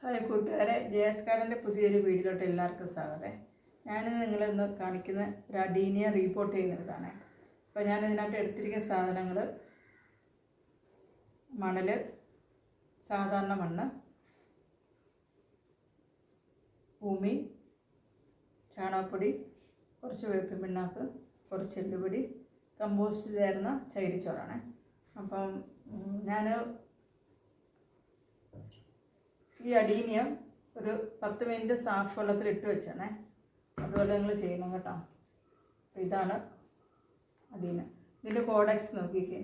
Hi കൂട്ടുകാരെ, JS ഗാർഡൻ്റെ പുതിയൊരു വീഡിയോയിലോട്ട് എല്ലാവർക്കും സ്വാഗതം. ഞാനിന്ന് നിങ്ങളിന്ന് കാണിക്കുന്ന ഒരു അഡീനിയ റീപോർട്ട് ചെയ്യുന്നതാണ്. അപ്പോൾ ഞാനിതിനകത്ത് എടുത്തിരിക്കുന്ന സാധനങ്ങൾ മണൽ, സാധാരണ മണ്ണ്, ഭൂമി, ചാണകപ്പൊടി, കുറച്ച് വേപ്പിൻ പിണ്ണാക്ക്, കുറച്ച് എല്ലുപൊടി, കമ്പോസ്റ്റ് ചേർന്ന ചകിരിച്ചോറാണ്. അപ്പം ഞാൻ ഈ അഡീനിയം ഒരു 10 മിനിറ്റ് സാഫ് വെള്ളത്തിൽ ഇട്ട് വെച്ചാണേ. അതുപോലെ നിങ്ങൾ ചെയ്യണം കേട്ടോ. ഇതാണ് അഡീനിയം. ഇതിൻ്റെ കോഡക്സ് നോക്കിക്കേ.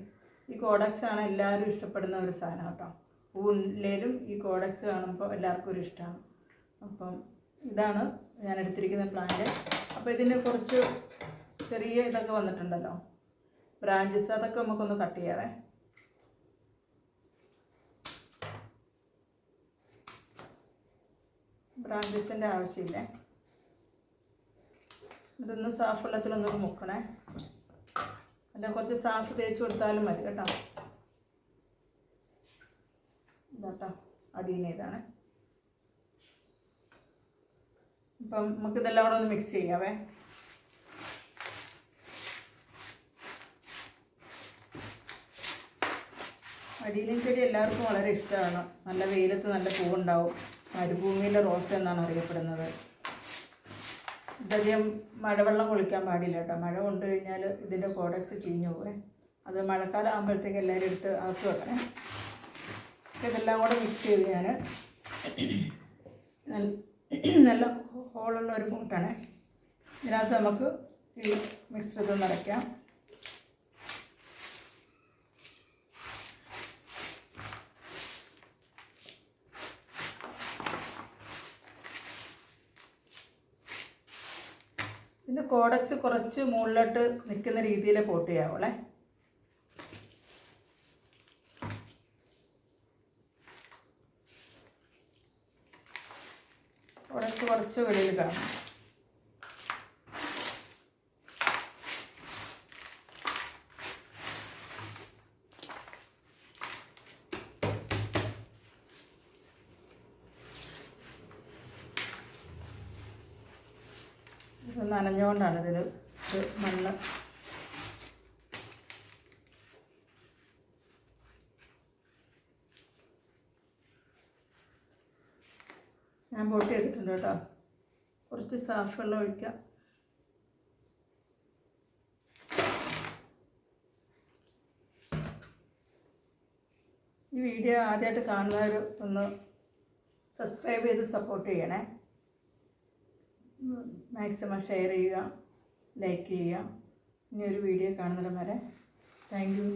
ഈ കോഡക്സ് ആണ് എല്ലാവരും ഇഷ്ടപ്പെടുന്ന ഒരു സാധനം കേട്ടോ. പൂവിലേലും ഈ കോഡക്സ് കാണുമ്പോൾ എല്ലാവർക്കും ഒരു ഇഷ്ടമാണ്. അപ്പം ഇതാണ് ഞാൻ എടുത്തിരിക്കുന്ന പ്ലാന്റ്. അപ്പോൾ ഇതിൻ്റെ കുറച്ച് ചെറിയ ഇതൊക്കെ വന്നിട്ടുണ്ടല്ലോ, ബ്രാഞ്ചസ്, അതൊക്കെ നമുക്കൊന്ന് കട്ട് ചെയ്യാവേ. ബ്രാഞ്ചസിൻ്റെ ആവശ്യമില്ല. ഇതൊന്ന് സാഫ് വെള്ളത്തിലൊന്നും മുക്കണേ. അല്ല, കുറച്ച് സാഫ് തേച്ച് കൊടുത്താലും മതി കേട്ടോ. ഇതാട്ടോ അടീന ഇതാണ്. അപ്പം നമുക്കിതെല്ലാം കൂടെ ഒന്ന് മിക്സ് ചെയ്യാവേ. അടീനിയം ചെടി എല്ലാവർക്കും വളരെ ഇഷ്ടമാണ്. നല്ല വെയിലത്ത് നല്ല പൂവുണ്ടാവും. മരുഭൂമിയിലെ റോസ് എന്നാണ് അറിയപ്പെടുന്നത്. ഇതധികം മഴവെള്ളം കൊള്ളിക്കാൻ പാടില്ല കേട്ടോ. മഴ കൊണ്ടു കഴിഞ്ഞാൽ ഇതിൻ്റെ കോഡക്സ് ചീഞ്ഞു പോവേ. അത് മഴക്കാലം ആകുമ്പോഴത്തേക്ക് എല്ലാവരും എടുത്ത് അകത്ത് വെക്കണേ. ഇതെല്ലാം കൂടെ മിക്സ് ചെയ്ത് ഞാൻ നല്ല ഹോളുള്ള ഒരു പോട്ടാണ്. ഇതിനകത്ത് നമുക്ക് ഈ മിശ്രിതം നിറയ്ക്കാം. ഇതിൻ്റെ കോഡക്സ് കുറച്ച് മുകളിലോട്ട് നിൽക്കുന്ന രീതിയിൽ പോട്ട് ചെയ്യാവോളെ. കോഡക്സ് കുറച്ച് വെളിയിൽ കാണും. ഇത് നനഞ്ഞുകൊണ്ടാണ് ഇതിൽ മണ്ണ്. ഞാൻ പോട്ട് ചെയ്തിട്ടുണ്ട് കേട്ടോ. കുറച്ച് സാഫ് വെള്ളം ഒഴിക്കാം. ഈ വീഡിയോ ആദ്യമായിട്ട് കാണുന്നവർ ഒന്ന് സബ്സ്ക്രൈബ് ചെയ്ത് സപ്പോർട്ട് ചെയ്യണേ. മാക്സിമം ഷെയർ ചെയ്യുക, ലൈക്ക് ചെയ്യുക. ഇനി ഒരു വീഡിയോ കാണുന്നിടം വരെ താങ്ക് യു.